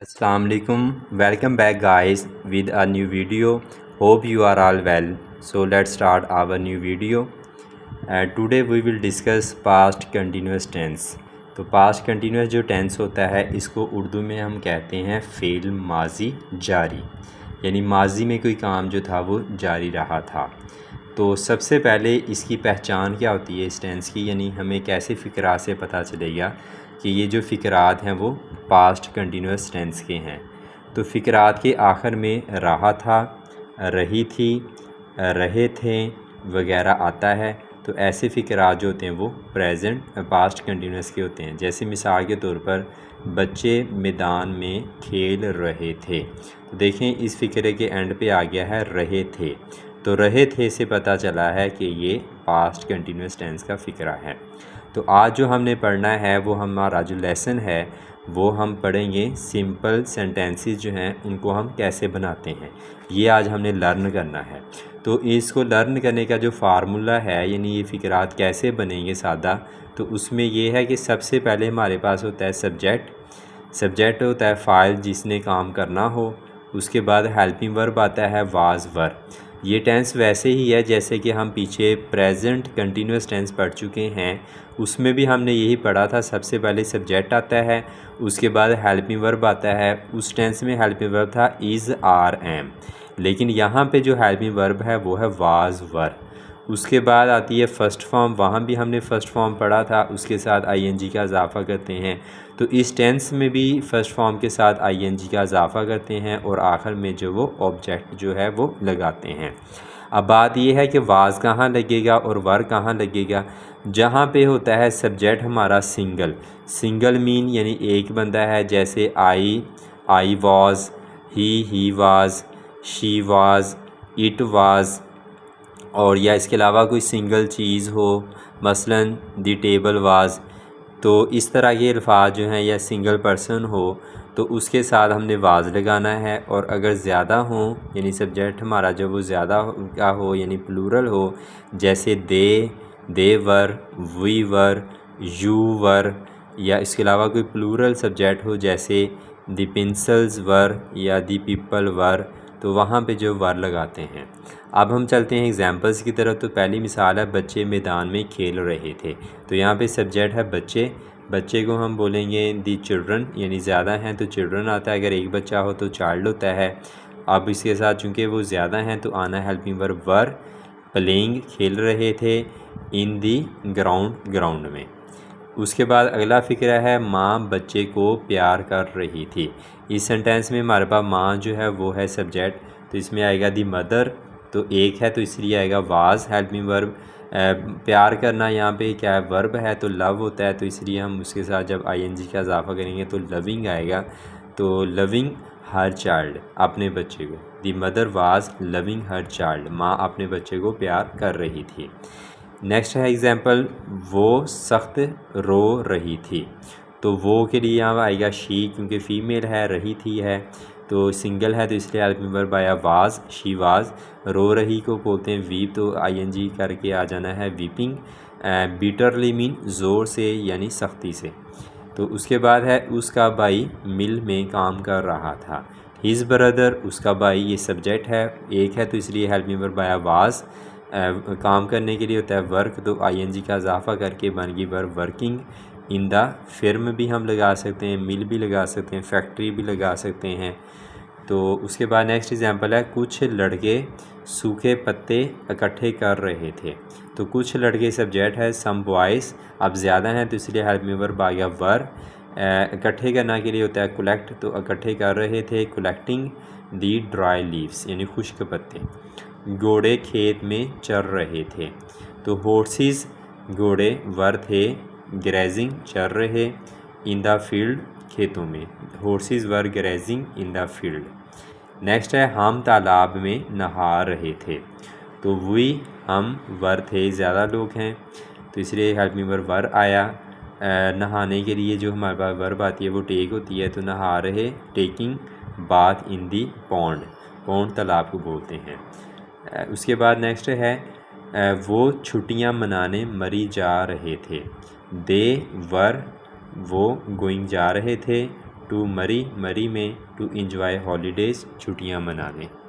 Assalamu alaikum. Welcome back guys with a new video. Hope you are all well. So let's start our new video. Today we will discuss past continuous tense. तो past continuous जो tense होता है इसको उर्दू में हम कहते हैं fail माजी जारी, यानी माजी में कोई काम जो था वो जारी रहा था। तो सबसे पहले इसकी पहचान क्या होती है इस टेंस की, यानी हमें कैसे फ़िक्रात से पता चलेगा कि ये जो फ़िक्रात हैं वो पास्ट कंटिन्यूस टेंस के हैं। तो फ़िक्रात के आखिर में रहा था, रही थी, रहे थे वगैरह आता है। तो ऐसे फ़िक्रात जो होते हैं वो प्रेजेंट पास्ट कंटिन्यूस के होते हैं। जैसे मिसाल के तौर पर बच्चे मैदान में खेल रहे थे, तो देखें इस फ़िक्रे के एंड पे आ गया है रहे थे। तो रहे थे से पता चला है कि ये पास्ट कंटिन्यूस टेंस का फ़िक्रा है। तो आज जो हमने पढ़ना है वो हमारा जो लेसन है वो हम पढ़ेंगे सिंपल सेंटेंसेस जो हैं उनको हम कैसे बनाते हैं, ये आज हमने लर्न करना है। तो इसको लर्न करने का जो फार्मूला है, यानी ये फ़िक्रात कैसे बनेंगे सादा, तो उसमें ये है कि सबसे पहले हमारे पास होता है सब्जेक्ट होता है फ़ाइल जिसने काम करना हो। उसके बाद हेल्पिंग वर्ब आता है वाज वर। ये टेंस वैसे ही है जैसे कि हम पीछे प्रेजेंट कंटिन्यूस टेंस पढ़ चुके हैं, उसमें भी हमने यही पढ़ा था। सबसे पहले सब्जेक्ट आता है, उसके बाद हेल्पिंग वर्ब आता है। उस टेंस में हेल्पिंग वर्ब था इज़ आर एम, लेकिन यहाँ पे जो हेल्पिंग वर्ब है वो है वाज वर। उसके बाद आती है फ़र्स्ट फॉर्म, वहाँ भी हमने फ़र्स्ट फॉर्म पढ़ा था, उसके साथ आईएनजी का इजाफ़ा करते हैं। तो इस टेंस में भी फ़र्स्ट फॉर्म के साथ आईएनजी का इजाफ़ा करते हैं और आखिर में जो वो ऑब्जेक्ट जो है वो लगाते हैं। अब बात यह है कि वाज कहाँ लगेगा और वर कहाँ लगेगा। जहाँ पे होता है सब्जेक्ट हमारा सिंगल मीन यानी एक बंदा है, जैसे I was, he was, she was, it was, और या इसके अलावा कोई सिंगल चीज़ हो, मसलन दी टेबल वाज। तो इस तरह के अल्फाज जो हैं या सिंगल पर्सन हो तो उसके साथ हमने वाज लगाना है। और अगर ज़्यादा हो यानी सब्जेक्ट हमारा जब वो ज़्यादा का हो यानी प्लूरल हो, जैसे दे वर, वी वर, यू वर, या इसके अलावा कोई प्लूरल सब्जेक्ट हो जैसे दी पेंसिल्स वर या दी पीपल वर, तो वहाँ पे जो वर लगाते हैं। अब हम चलते हैं एग्जांपल्स की तरफ। तो पहली मिसाल है बच्चे मैदान में खेल रहे थे। तो यहाँ पे सब्जेक्ट है बच्चे को हम बोलेंगे दी चिल्ड्रन, यानी ज़्यादा हैं तो चिल्ड्रन आता है, अगर एक बच्चा हो तो चाइल्ड होता है। अब इसके साथ चूँकि वो ज़्यादा हैं तो आना हेल्पिंग वर्ब वर। प्लेइंग खेल रहे थे, इन दी ग्राउंड में। उसके बाद अगला फ़िक्रा है माँ बच्चे को प्यार कर रही थी। इस सेंटेंस में हमारे पास माँ जो है वो है सब्जेक्ट, तो इसमें आएगा दी मदर, तो एक है तो इसलिए आएगा वाज हेल्पिंग वर्ब। प्यार करना यहाँ पे क्या है, वर्ब है, तो लव होता है, तो इसलिए हम उसके साथ जब आईएनजी का इजाफा करेंगे तो लविंग आएगा। तो लविंग हर चाइल्ड, अपने बच्चे को। दी mother was loving her child, माँ अपने बच्चे को प्यार कर रही थी। नेक्स्ट है एग्जाम्पल वो सख्त रो रही थी। तो वो के लिए यहाँ आएगा शी, क्योंकि फ़ीमेल है, रही थी है तो सिंगल है तो इसलिए हेल्पिंग वर्ब आया वाज, शी वाज। रो रही को बोलते हैं वीप, तो आईएनजी करके आ जाना है वीपिंग। बीटरली मीन ज़ोर से यानी सख्ती से। तो उसके बाद है उसका भाई मिल में काम कर रहा था। हिज़ ब्रदर, उसका भाई, ये सब्जेक्ट है, एक है तो इसलिए हेल्पिंग वर्ब आया वाज। काम करने के लिए होता है वर्क, तो आईएनजी का इजाफा करके बन गई वर्ब वर्किंग। इन द फिर्म भी हम लगा सकते हैं, मिल भी लगा सकते हैं, फैक्ट्री भी लगा सकते हैं। तो उसके बाद नेक्स्ट एग्जांपल है कुछ लड़के सूखे पत्ते इकट्ठे कर रहे थे। तो कुछ लड़के सब्जेक्ट है, सम बॉयज़, अब ज़्यादा हैं तो इसलिए हेल्पिंग वर्ब आ गया वर। इकट्ठे करना के लिए होता है कलेक्ट, तो इकट्ठे कर रहे थे, कलेक्टिंग दी ड्राई लीव्स यानी खुश्क पत्ते। घोड़े खेत में चर रहे थे। तो हॉर्सेस घोड़े वर थे, ग्रेजिंग चर रहे, इन द फील्ड खेतों में। Horses were grazing in the field. Next है हम तालाब में नहा रहे थे। तो वी हम वर थे, ज़्यादा लोग हैं तो इसलिए हेल्पिंग वर्ब वर आया। नहाने के लिए जो हमारे पास वर्ब आती है वो टेक होती है, तो नहा रहे, taking bath in the pond तालाब को बोलते हैं। उसके बाद नेक्स्ट है वो छुट्टियां मनाने मरी जा रहे थे। दे वर वो गोइंग जा रहे थे, टू मरी, मरी में टू इंजॉय हॉलीडेज़, छुट्टियाँ मनाने।